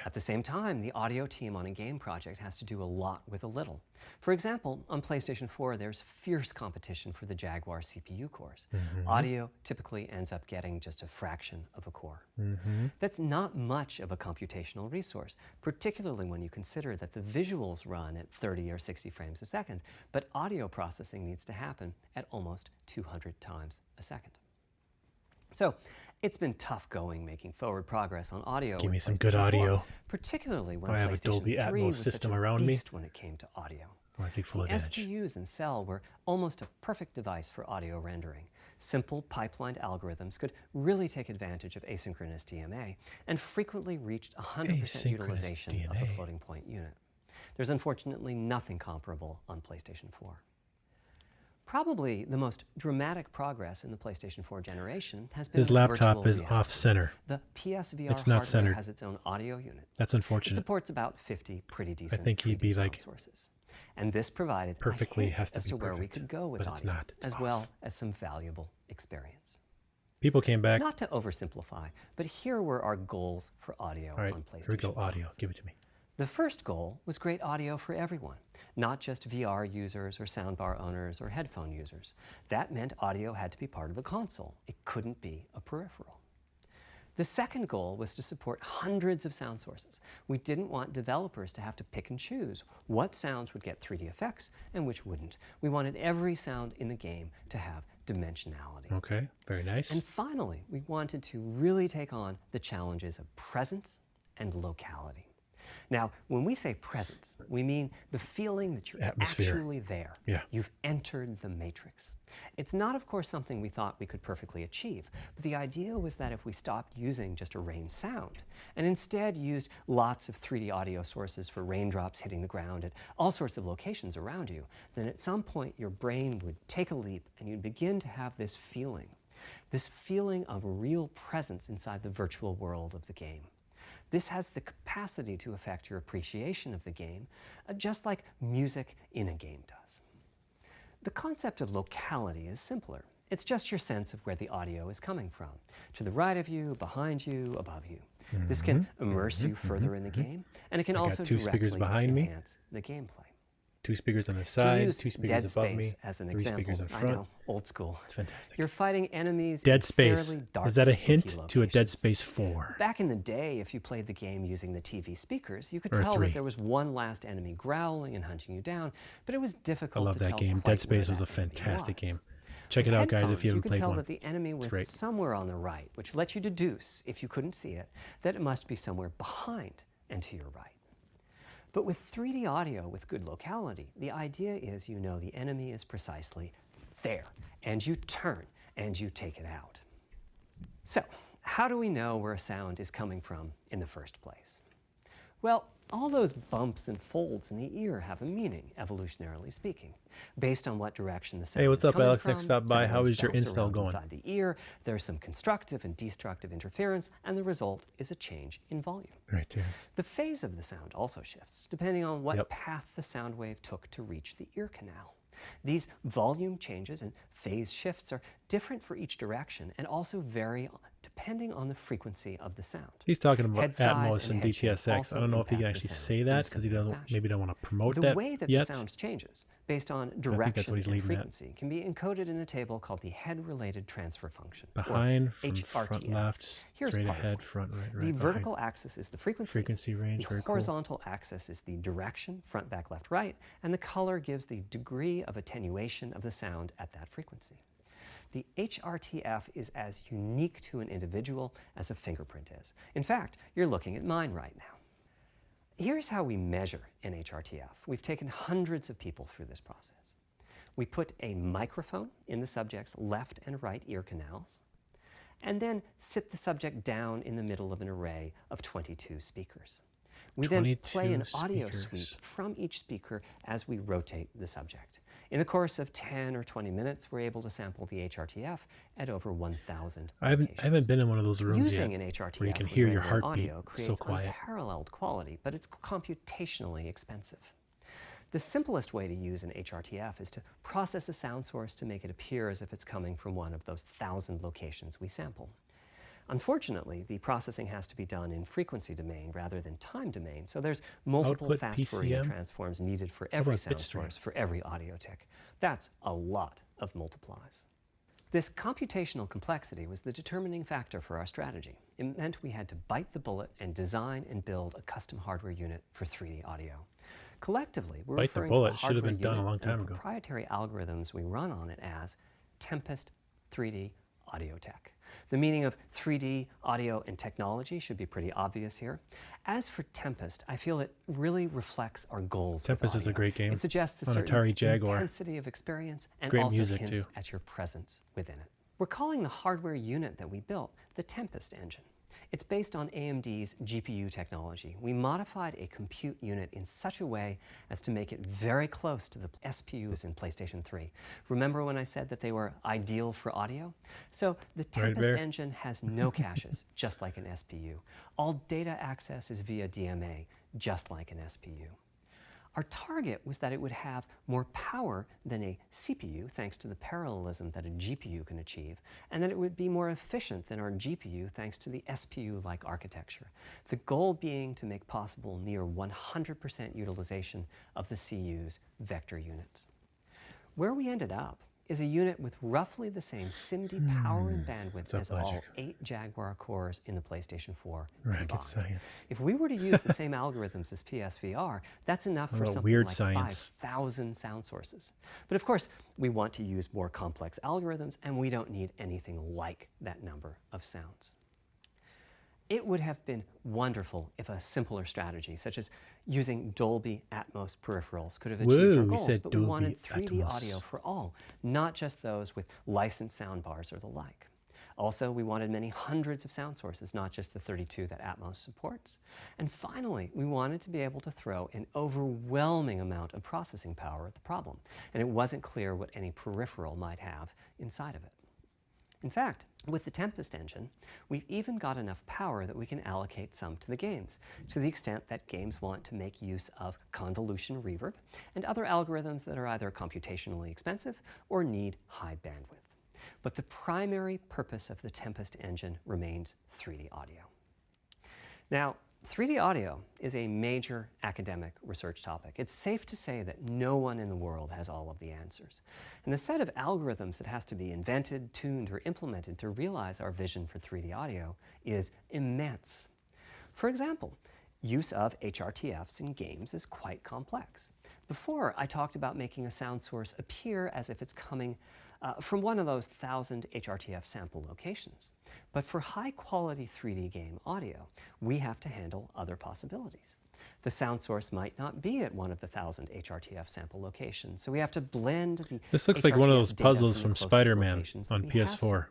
At the same time, the audio team on a game project has to do a lot with a little. For example, on PlayStation 4, there's fierce competition for the Jaguar CPU cores. Audio typically ends up getting just a fraction of a core. That's not much of a computational resource, particularly when you consider that the visuals run at 30 or 60 frames a second, but audio processing needs to happen at almost 200 times a second. So it's been tough going making forward progress on audio. Give me with some good PlayStation 4, audio. particularly when I have a PlayStation Dolby 3 Atmos was system such a around me. beast when it came to audio. I want to take full The advantage. SPUs in Cell were almost a perfect device for audio rendering. Simple pipelined algorithms could really take advantage of asynchronous DMA and frequently reached 100% Asynchronous utilization of the DMA. floating point unit. There's unfortunately nothing comparable on PlayStation 4. Probably the most dramatic progress in the PlayStation 4 generation has been His laptop virtual is reality. off center. The PSVR It's not hardware centered. has its own audio unit. That's It unfortunate. supports about 50 pretty decent think he'd 3D be, sound like, sources. And this provided perfectly a hint has to as be to where we perfect, could go with but it's audio, not. It's as off. well as some valuable experience. People came back. Not to oversimplify, but here were our goals for audio All right, on PlayStation here we go. 5. Audio. Give it to me. The first goal was great audio for everyone, not just VR users or soundbar owners or headphone users. That meant audio had to be part of the console. It couldn't be a peripheral. The second goal was to support hundreds of sound sources. We didn't want developers to have to pick and choose what sounds would get 3D effects and which wouldn't. We wanted every sound in the game to have dimensionality. Okay, very nice. And finally, we wanted to really take on the challenges of presence and locality. Now, when we say presence, we mean the feeling that you're Atmosphere. actually there. Yeah. You've entered the matrix. It's not, of course, something we thought we could perfectly achieve, but the idea was that if we stopped using just a rain sound and instead used lots of 3D audio sources for raindrops hitting the ground at all sorts of locations around you, then at some point your brain would take a leap and you'd begin to have this feeling of real presence inside the virtual world of the game. This has the capacity to affect your appreciation of the game, just like music in a game does. The concept of locality is simpler. It's just your sense of where the audio is coming from, to the right of you, behind you, above you. This can immerse you further in the game, and it can I got also two speakers directly behind me. enhance the gameplay. 2 speakers on the To side, use 2 speakers Dead above Space me, as an 3 example, speakers in I front. know, old school. It's fantastic. You're fighting enemies Dead in Space. fairly dark, Is that a spooky hint to a Dead locations. Space 4? Back in the day, if you played the game using the TV speakers, you could Or tell 3. that there was one last enemy growling and hunting you down, but it was I difficult love to that tell game. quite Dead Space where was a that enemy fantastic was. game. Check With it out, guys, if headphones, you haven't could played tell one. that the enemy was great. somewhere on the right, which lets you deduce, if you couldn't see it, that it must be somewhere behind and to your right. But with 3D audio with good locality, the idea is you know the enemy is precisely there, and you turn and you take it out. So, how do we know where a sound is coming from in the first place? Well, all those bumps and folds in the ear have a meaning, evolutionarily speaking. Based on what direction the sound Hey, what's is up, coming Alex? from, Next stop by. sound How waves is your bounce install around going? inside the ear, there's some constructive and destructive interference, and the result is a change in volume. Right, Terrence. The phase of the sound also shifts, depending on what Yep. path the sound wave took to reach the ear canal. These volume changes and phase shifts are different for each direction and also vary depending on the frequency of the sound. He's talking about Head size Atmos and and head shape DTSX. I also don't know if he can impact the actually sound say in that because he similar doesn't. fashion. Maybe don't want to promote The that way that yet. the sound changes based on that's direction what he's and leaving at. frequency can be encoded in a table called the head-related transfer function, Behind, or from front HRTF. left, Here's straight part of ahead, it. front right, right. The behind. vertical axis is the Frequency range, the very cool. horizontal axis is the direction, front, back, left, right, and the color gives the degree of attenuation of the sound at that frequency. The HRTF is as unique to an individual as a fingerprint is. In fact, you're looking at mine right now. Here's how we measure an HRTF. We've taken hundreds of people through this process. We put a microphone in the subject's left and right ear canals, and then sit the subject down in the middle of an array of 22 speakers. We then play an 22 audio speakers. sweep from each speaker as we rotate the subject. In the course of 10 or 20 minutes, we're able to sample the HRTF at over 1,000 I haven't been in one of those rooms Using yet an HRTF where you can with hear your rendering heartbeat audio so creates quiet. unparalleled quality, but it's computationally expensive. The simplest way to use an HRTF is to process a sound source to make it appear as if it's coming from one of those 1,000 locations we sample. Unfortunately, the processing has to be done in frequency domain rather than time domain, so there's multiple Output fast Fourier PCM? transforms needed for every about sound bitstream? source, for every audio tick. That's a lot of multiplies. This computational complexity was the determining factor for our strategy. It meant we had to bite the bullet and design and build a custom hardware unit for 3D audio. Collectively, we're Bite the referring to bullet the should have hardware been done a unit long and time the ago. proprietary algorithms we run on it as Tempest 3D Audio Tech. The meaning of 3D audio and technology should be pretty obvious here. As for Tempest, I feel it really reflects our goals. Tempest is a great game It suggests a on certain Atari Jaguar. intensity of experience and Great also music, hints too. at your presence within it. We're calling the hardware unit that we built the Tempest engine. It's based on AMD's GPU technology. We modified a compute unit in such a way as to make it very close to the SPUs in PlayStation 3. Remember when I said that they were ideal for audio? So the Tempest Bear? engine has no caches, just like an SPU. All data access is via DMA, just like an SPU. Our target was that it would have more power than a CPU, thanks to the parallelism that a GPU can achieve, and that it would be more efficient than our GPU, thanks to the SPU-like architecture. The goal being to make possible near 100% utilization of the CU's vector units. Where we ended up is a unit with roughly the same SIMD power and bandwidth as all 8 Jaguar cores in the PlayStation 4 Rocket combined. science. If we were to use the same algorithms as PSVR, that's enough for about something weird like science? 5,000 sound sources. But of course, we want to use more complex algorithms, and we don't need anything like that number of sounds. It would have been wonderful if a simpler strategy, such as using Dolby Atmos peripherals, could have achieved Whoa, our we goals, said but we wanted Dolby 3D Atmos. audio for all, not just those with licensed soundbars or the like. Also, we wanted many hundreds of sound sources, not just the 32 that Atmos supports. And finally, we wanted to be able to throw an overwhelming amount of processing power at the problem, and it wasn't clear what any peripheral might have inside of it. In fact, with the Tempest engine, we've even got enough power that we can allocate some to the games, to the extent that games want to make use of convolution reverb and other algorithms that are either computationally expensive or need high bandwidth. But the primary purpose of the Tempest engine remains 3D audio. Now, 3D audio is a major academic research topic. It's safe to say that no one in the world has all of the answers. And the set of algorithms that has to be invented, tuned, or implemented to realize our vision for 3D audio is immense. For example, use of HRTFs in games is quite complex. Before, I talked about making a sound source appear as if it's coming from one of those 1,000 HRTF sample locations. But for high-quality 3D game audio, we have to handle other possibilities. The sound source might not be at one of the 1,000 HRTF sample locations, so we have to blend the This looks like one of HRTF those data puzzles the from closest Spider-Man locations that on we have PS4. sampled.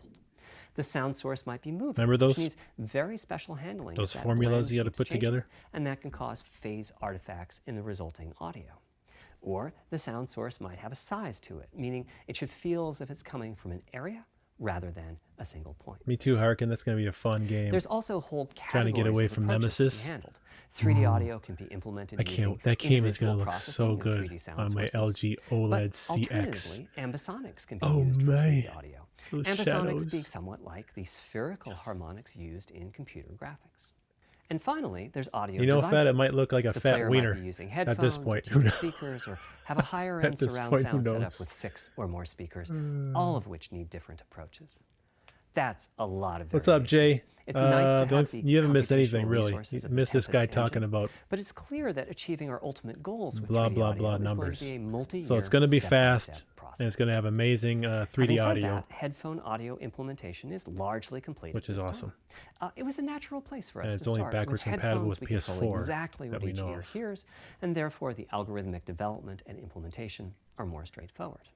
The sound source might be moving, Remember those? which needs very special handling. Those as that formulas blend you had to keeps put changing, together? and that can cause phase artifacts in the resulting audio. Or the sound source might have a size to it, meaning it should feel as if it's coming from an area rather than a single point. Me too, Harkin. That's going to be a fun game. There's also whole Trying to get categories away of from approaches to be Nemesis. handled. 3D audio can be implemented using That game is going individual to look processing so and good 3D sound on my sources. LG But OLED CX. alternatively, ambisonics can be Oh used for my. 3D audio. Those Ambisonics shadows. being somewhat like the spherical harmonics used in computer graphics. And finally, there's audio You know, devices. Fat, it might look like a The fat player wiener might be using at headphones this point. or Who TV knows? speakers, or have a higher-end At this surround point, who sound setup knows? with 6 or more speakers, all of which need different approaches. That's a lot of What's up, variations. Jay? It's nice to have the You haven't missed anything, computational really. resources You of the missed this guy Tempest talking engine, about but it's clear that achieving our ultimate goals with blah, 3D blah, audio blah is going numbers. to be a multi-year, So it's going to be step-by-step fast, process. and it's going to have amazing 3D Having said audio. that, headphone audio implementation is largely complete, Which at is this awesome. time. It was a natural place for us And to it's only start. backwards With compatible headphones, with we control PS4 exactly that what we each know ear of. hears, and therefore the algorithmic development and implementation are more straightforward.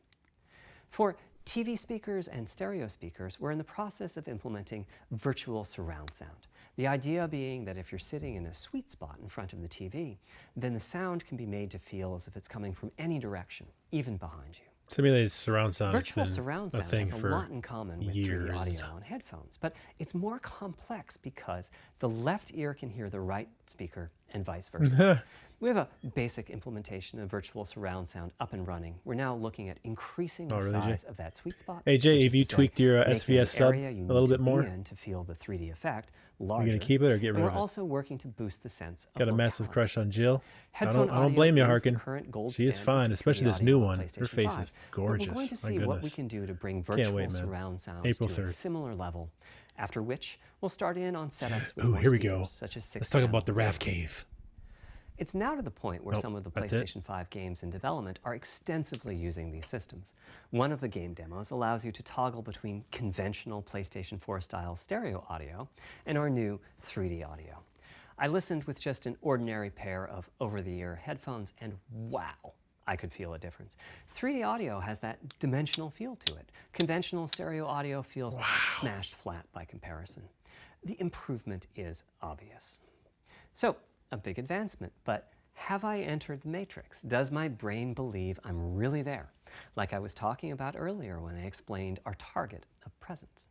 For TV speakers and stereo speakers, we're in the process of implementing virtual surround sound. The idea being that if you're sitting in a sweet spot in front of the TV, then the sound can be made to feel as if it's coming from any direction, even behind you. Simulated surround sound Virtual has been surround a sound thing has a for lot in common with 3D years. audio on headphones, but it's more complex because the left ear can hear the right speaker and vice versa. We have a basic implementation of virtual surround sound up and running. We're now looking at increasing the really, Jay? size of that sweet spot. Hey Jay, which have is you to say, tweaked your making the SVS sub area you a need little to bit be more? in to feel the 3D effect You larger. gonna keep it or get And rid we're of it? also working to boost the sense of Got a massive locality. crush on Jill. I Headphone don't blame you, audio is the Harkin. current gold She is standard fine, for especially 3D this new audio on one. Her PlayStation face 5. is But we're gorgeous. going to My see what we goodness. can do to bring Can't virtual wait, man. surround sound April to a 3rd. similar level, after which we'll start in on setups with Ooh, more here we speakers, go. such as 6 Let's talk about the channel Rafcave. It's now to the point where Nope, some of the that's it. PlayStation 5 games in development are extensively using these systems. One of the game demos allows you to toggle between conventional PlayStation 4 style stereo audio and our new 3D audio. I listened with just an ordinary pair of over-the-ear headphones, and wow, I could feel a difference. 3D audio has that dimensional feel to it. Conventional stereo audio feels smashed flat by comparison. The improvement is obvious. So, a big advancement, but have I entered the matrix? Does my brain believe I'm really there, like I was talking about earlier when I explained our target of presence?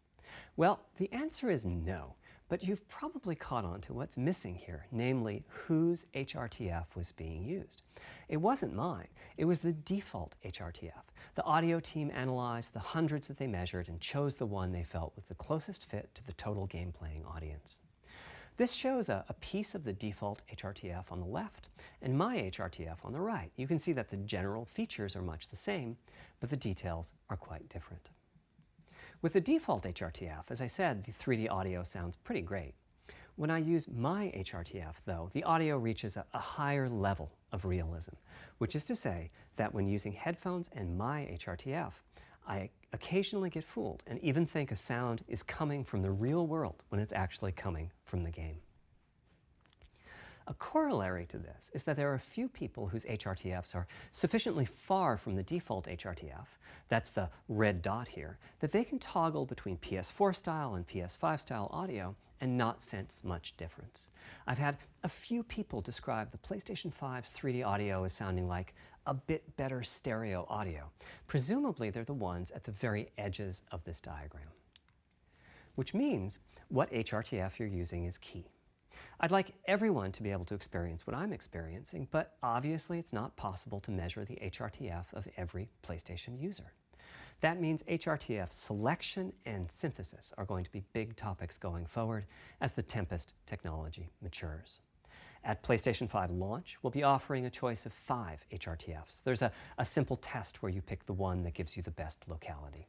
Well, the answer is no, but you've probably caught on to what's missing here, namely whose HRTF was being used. It wasn't mine, it was the default HRTF. The audio team analyzed the hundreds that they measured and chose the one they felt was the closest fit to the total game playing audience. This shows a piece of the default HRTF on the left and my HRTF on the right. You can see that the general features are much the same, but the details are quite different. With the default HRTF, as I said, the 3D audio sounds pretty great. When I use my HRTF, though, the audio reaches a higher level of realism, which is to say that when using headphones and my HRTF, I occasionally get fooled and even think a sound is coming from the real world when it's actually coming from the game. A corollary to this is that there are a few people whose HRTFs are sufficiently far from the default HRTF, that's the red dot here, that they can toggle between PS4 style and PS5 style audio and not sense much difference. I've had a few people describe the PlayStation 5's 3D audio as sounding like a bit better stereo audio. Presumably they're the ones at the very edges of this diagram. Which means what HRTF you're using is key. I'd like everyone to be able to experience what I'm experiencing, but obviously it's not possible to measure the HRTF of every PlayStation user. That means HRTF selection and synthesis are going to be big topics going forward as the Tempest technology matures. At PlayStation 5 launch, we'll be offering a choice of 5 HRTFs. There's a simple test where you pick the one that gives you the best locality.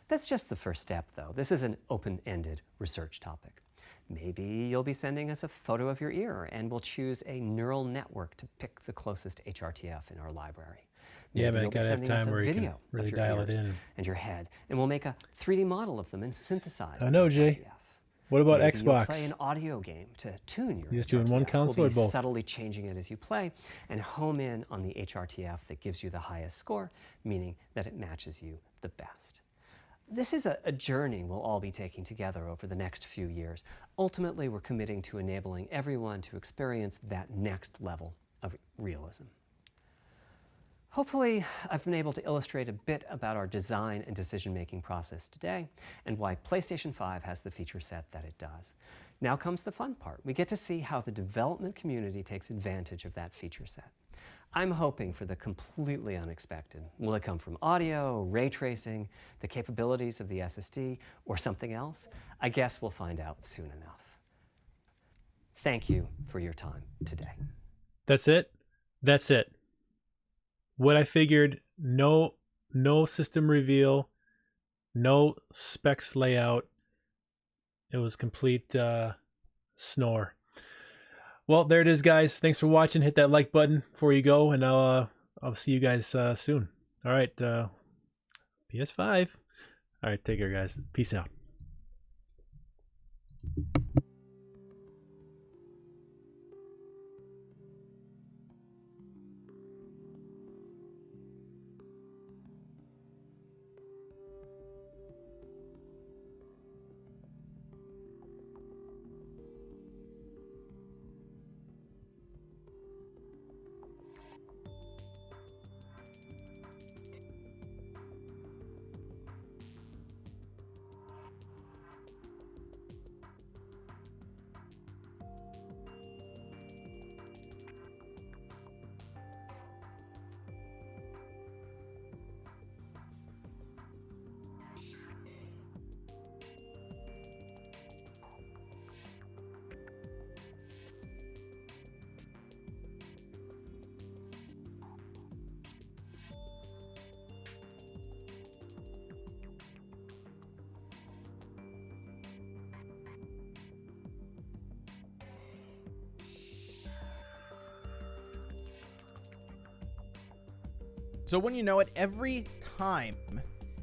That's just the first step, though. This is an open-ended research topic. Maybe you'll be sending us a photo of your ear, and we'll choose a neural network to pick the closest HRTF in our library. Yeah, Maybe but you'll be gotta have sending us time a where you can video really of your dial it ears in. and your head, and we'll make a 3D model of them and synthesize I the know, Jay. HRTF. What about Maybe you'll Xbox? play an audio game to tune your You just doing one HRTF. console We'll or be both? subtly changing it as you play and home in on the HRTF that gives you the highest score, meaning that it matches you the best. This is a journey we'll all be taking together over the next few years. Ultimately, we're committing to enabling everyone to experience that next level of realism. Hopefully, I've been able to illustrate a bit about our design and decision-making process today and why PlayStation 5 has the feature set that it does. Now comes the fun part. We get to see how the development community takes advantage of that feature set. I'm hoping for the completely unexpected. Will it come from audio, ray tracing, the capabilities of the SSD, or something else? I guess we'll find out soon enough. Thank you for your time today. That's it? That's it. What I figured, no system reveal, no specs layout. It was complete snore. Well, there it is, guys. Thanks for watching. Hit that like button before you go, and I'll see you guys soon. All right, PS5. All right, take care, guys. Peace out. So when you know it, every time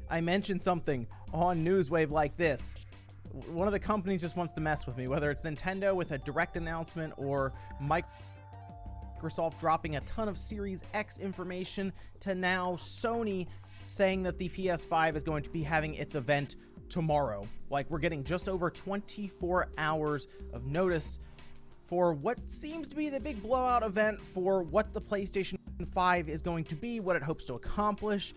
I mention something on Newswave like this, one of the companies just wants to mess with me, whether it's Nintendo with a direct announcement or Microsoft dropping a ton of Series X information, to now Sony saying that the PS5 is going to be having its event tomorrow. Like, we're getting just over 24 hours of notice for what seems to be the big blowout event for what the PlayStation 5 is going to be, what it hopes to accomplish.